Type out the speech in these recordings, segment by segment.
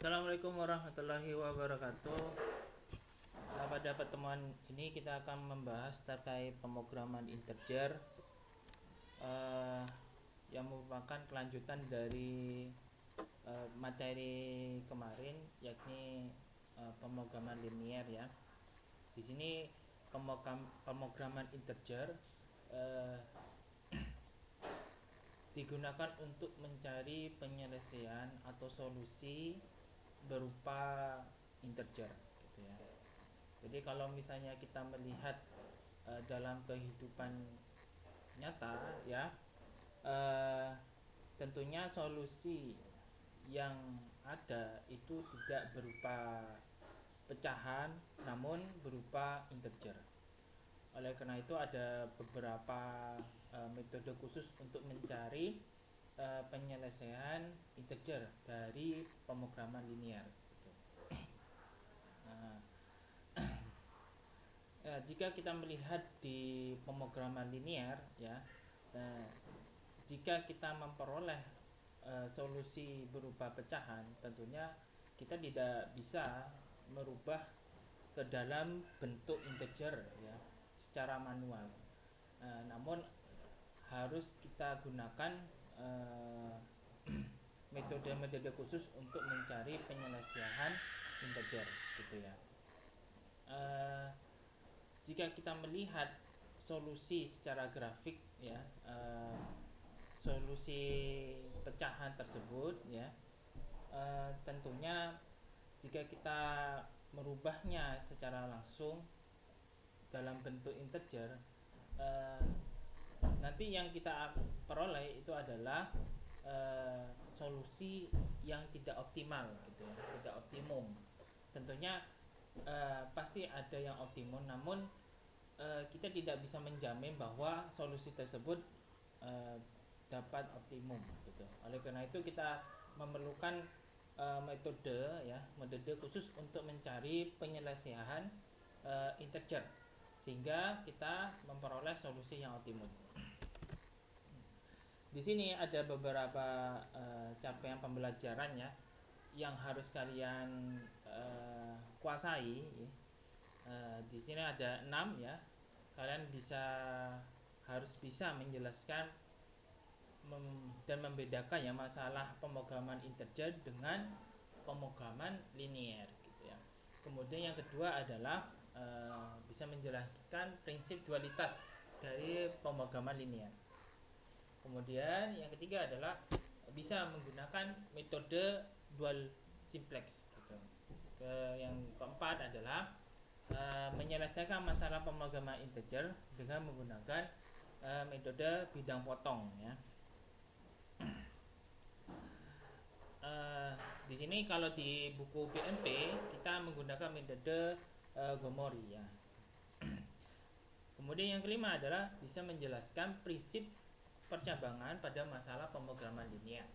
Assalamualaikum warahmatullahi wabarakatuh. Pada pertemuan ini kita akan membahas terkait pemrograman integer yang merupakan kelanjutan dari materi kemarin, yakni pemrograman linier ya. Di sini pemrograman integer digunakan untuk mencari penyelesaian atau solusi berupa integer gitu ya. Jadi kalau misalnya kita melihat dalam kehidupan nyata ya, tentunya solusi yang ada itu tidak berupa pecahan namun berupa integer. Oleh karena itu ada beberapa metode khusus untuk mencari penyelesaian integer dari pemrograman linier gitu. Jika kita melihat di pemrograman linier ya, jika kita memperoleh solusi berupa pecahan, tentunya kita tidak bisa merubah ke dalam bentuk integer ya secara manual. Namun harus kita gunakan metode-metode khusus untuk mencari penyelesaian integer gitu ya. Jika kita melihat solusi secara grafik ya, solusi pecahan tersebut ya, tentunya jika kita merubahnya secara langsung dalam bentuk integer, nanti yang kita peroleh itu adalah solusi yang tidak optimal gitu ya, tidak optimum. Tentunya pasti ada yang optimum, namun kita tidak bisa menjamin bahwa solusi tersebut dapat optimum gitu. Oleh karena itu kita memerlukan metode khusus untuk mencari penyelesaian integer sehingga kita memperoleh solusi yang optimum. Di sini ada beberapa capaian pembelajaran ya yang harus kalian kuasai. Di sini ada 6 ya. Kalian harus bisa menjelaskan dan membedakan ya masalah pemrograman integer dengan pemrograman linier gitu ya. Kemudian yang kedua adalah bisa menjelaskan prinsip dualitas dari pemrograman linier. Kemudian yang ketiga adalah bisa menggunakan metode dual simplex gitu. Yang keempat adalah menyelesaikan masalah pemrograman integer dengan menggunakan metode bidang potong ya. Di sini kalau di buku PNP kita menggunakan metode Gomori ya. Kemudian yang kelima adalah bisa menjelaskan prinsip percabangan pada masalah pemrograman linier.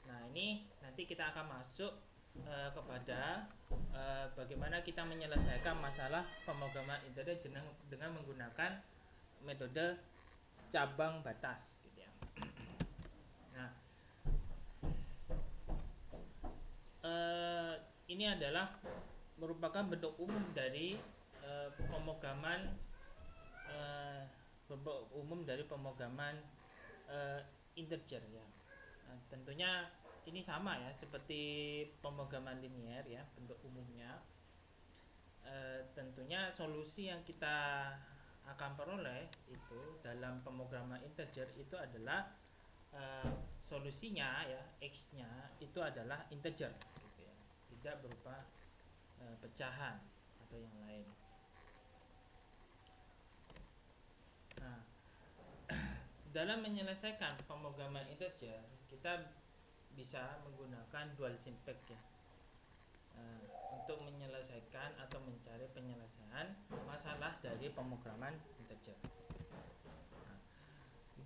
Nah ini nanti kita akan masuk kepada bagaimana kita menyelesaikan masalah pemrograman integer dengan menggunakan metode cabang batas gitu ya. Nah ini adalah merupakan bentuk umum dari pemrograman integer ya. Nah, tentunya ini sama ya seperti pemrograman linier ya bentuk umumnya. Tentunya solusi yang kita akan peroleh itu dalam pemrograman integer itu adalah solusinya ya x-nya itu adalah integer gitu ya, tidak berupa pecahan atau yang lain. Nah, dalam menyelesaikan pemrograman integer kita bisa menggunakan dual simplex ya, untuk menyelesaikan atau mencari penyelesaian masalah dari pemrograman integer. Nah,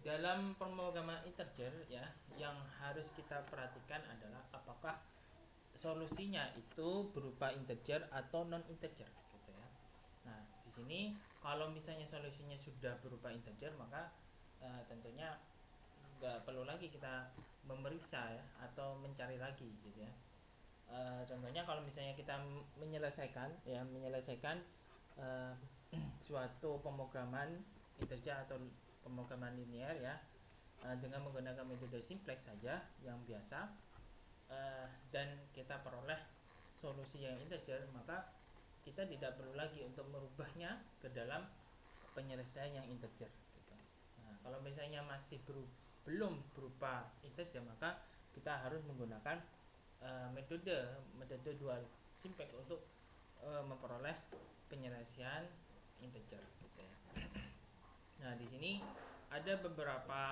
dalam pemrograman integer ya yang harus kita perhatikan adalah apakah solusinya itu berupa integer atau non integer gitu ya. Nah, di sini kalau misalnya solusinya sudah berupa integer maka tentunya nggak perlu lagi kita memeriksa ya atau mencari lagi gitu ya. Contohnya kalau misalnya kita menyelesaikan eh, suatu pemrograman integer atau pemrograman linear ya, dengan menggunakan metode simplex saja yang biasa, dan kita peroleh solusi yang integer, maka kita tidak perlu lagi untuk merubahnya ke dalam penyelesaian yang integer gitu. Nah, kalau misalnya masih belum berupa integer, maka kita harus menggunakan metode dual simplex untuk memperoleh penyelesaian integer gitu ya. Nah, di sini ada beberapa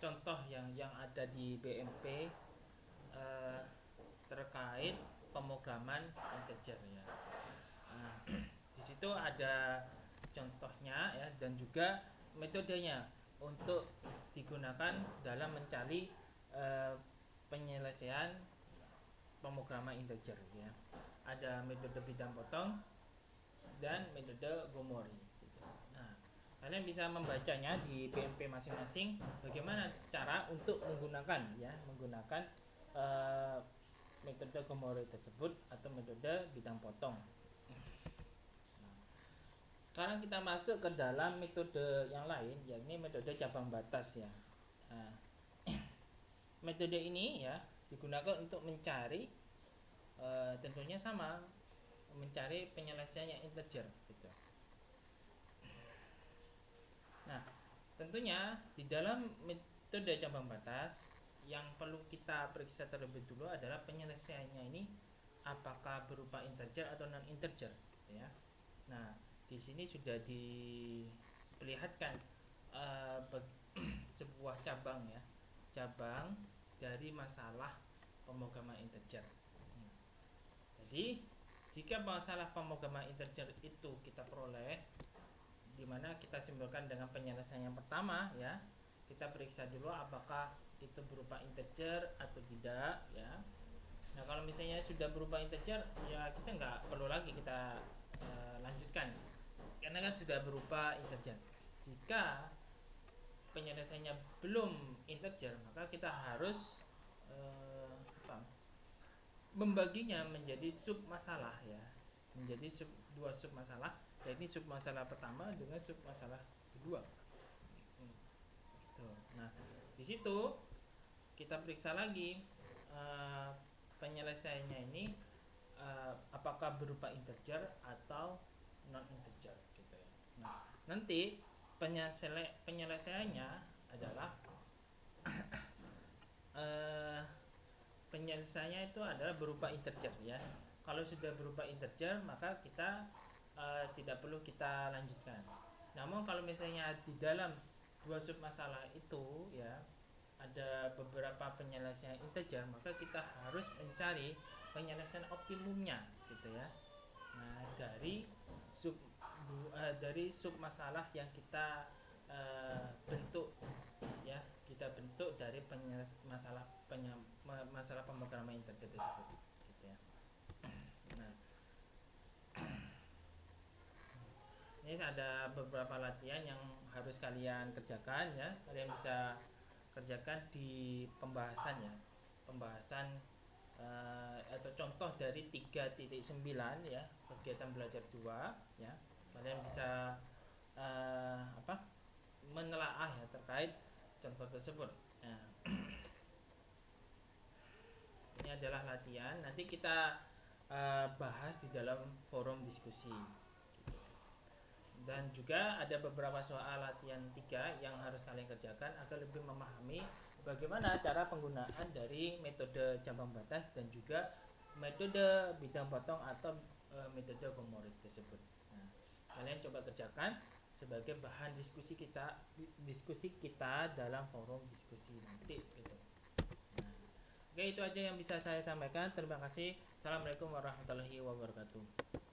contoh yang ada di BMP terkait pemrograman integer ya. Nah, di situ ada contohnya ya, dan juga metodenya untuk digunakan dalam mencari penyelesaian pemrograman integer ya. Ada metode bidang potong dan metode Gomori gitu. Nah, kalian bisa membacanya di PMP masing-masing bagaimana cara untuk menggunakan metode Gomori tersebut atau metode bidang potong. Sekarang kita masuk ke dalam metode yang lain, yakni metode cabang batas ya. Nah, metode ini ya digunakan untuk mencari tentunya sama, mencari penyelesaian yang integer gitu. Nah, tentunya di dalam metode cabang batas yang perlu kita periksa terlebih dulu adalah penyelesaiannya ini apakah berupa integer atau non integer gitu ya. Nah, di sini sudah diperlihatkan sebuah cabang ya, cabang dari masalah pemrograman integer. Jadi jika masalah pemrograman integer itu kita peroleh, dimana kita simpulkan dengan penyelesaian yang pertama ya, kita periksa dulu apakah itu berupa integer atau tidak ya. Nah, kalau misalnya sudah berupa integer ya kita nggak perlu lagi kita lanjutkan karena kan sudah berupa integer. Jika penyelesaiannya belum integer, maka kita harus membaginya menjadi sub masalah ya, menjadi dua sub masalah, yaitu sub masalah pertama dengan sub masalah kedua. Gitu. Nah, di situ kita periksa lagi penyelesaiannya ini apakah berupa integer atau non integer gitu ya. Nah, nanti penyelesaiannya adalah penyelesaiannya itu adalah berupa integer ya. Kalau sudah berupa integer, maka kita tidak perlu kita lanjutkan. Namun kalau misalnya di dalam dua sub masalah itu ya ada beberapa penyelesaian integer, maka kita harus mencari penyelesaian optimumnya gitu ya. Nah, dari sub masalah yang kita bentuk ya, kita bentuk dari masalah pemrograman integer tersebut gitu ya. Nah, ini ada beberapa latihan yang harus kalian kerjakan ya. Kalian bisa kerjakan di pembahasan ya, pembahasan atau contoh dari 3.9 ya, kegiatan belajar 2 ya. Kalian bisa menelaah ya terkait contoh tersebut. Nah, ini adalah latihan, nanti kita bahas di dalam forum diskusi. Dan juga ada beberapa soal latihan 3 yang harus kalian kerjakan agar lebih memahami bagaimana cara penggunaan dari metode cabang batas dan juga metode bidang potong atau metode Gomori tersebut. Nah, kalian coba kerjakan sebagai bahan diskusi kita dalam forum diskusi nanti gitu. Nah, oke, itu aja yang bisa saya sampaikan. Terima kasih. Assalamualaikum warahmatullahi wabarakatuh.